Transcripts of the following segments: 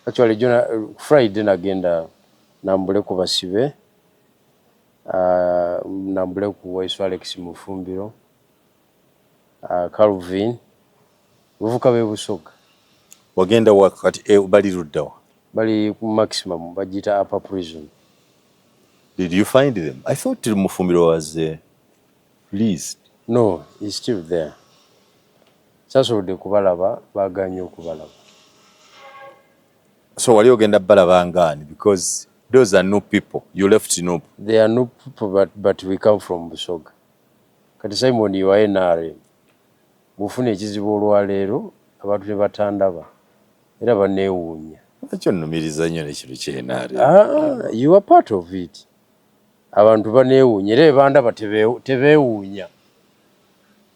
Actually, Friday nagenda nambule ku basibe, nambule ku Waisu Alex Mufumbiro, Calvin, buvuka be Busoga. Wagenda wakati bali ruddawa? Bali ku maximum, bajita upper prison. Did you find them? I thought Mufumbiro was released. No, he's still there. Sasolodde kubalaba, baganye okubalaba. So wali ogenda balaba ngani? Because those are new people. You left Nup. They are new people, but we come from Busoga. Kati Simon wa NRM. Bufune ekizibu olwaleero abantu ne batandaba. Era baneewuunya. Ekyo nnumiriza nnyo n'ekintu ky'NRM. You are part of it. Abantu baneewuunya era bandaba tebeewuunya.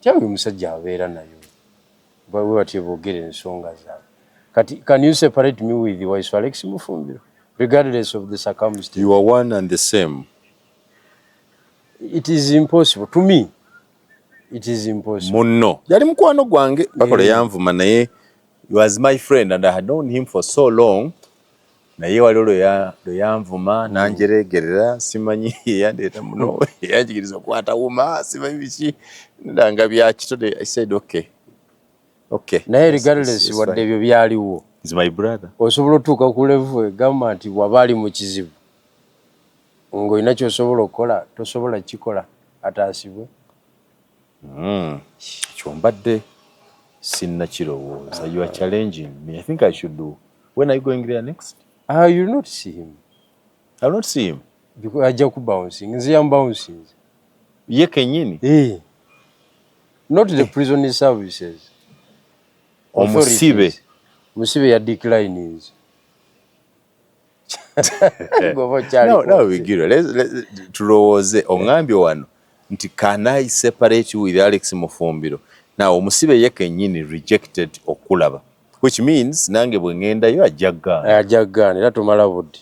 Kyange musajja abeera nayo. Bwe batye boogera ensonga zaabwe. Kati, can you separate me with Waisu Alex Mufumbiro, regardless of the circumstances? You are one and the same. It is impossible. To me, it is impossible. Munno. Yali mukwano gwange. Bakola yanvuma naye. He was my friend and I had known him for so long. Naye wali olwo yanvuma nanjeregerera simanyi yandeeta muno yanjigiriza okukwata wuma simanyi biki ndanga bya kitode. I said okay. Okay. Naye regardless wadde ebyo byaliwo. He's my brother. Osobola otuuka ku level egamba nti wabali mu kizibu. Ng'olina ky'osobola okukola, tosobola kikola ataasibwe. Chombadde sinnakirowooza. You are challenging me. I think I should do. When are you going there next? You will not see him. I will not see him. Because ajja ku bouncing. Nze yam bouncing. Ye kenyini? Not the prison services. Omusibe. Musibe ya declines. No, we give it. Tulowooze ongambye wano nti can I separate you with Alex Mufumbiro? Now omusibe ye kenyini rejected okulaba, which means nange bwe ngendayo ajaggaana. Ajaggaana era tumala budde.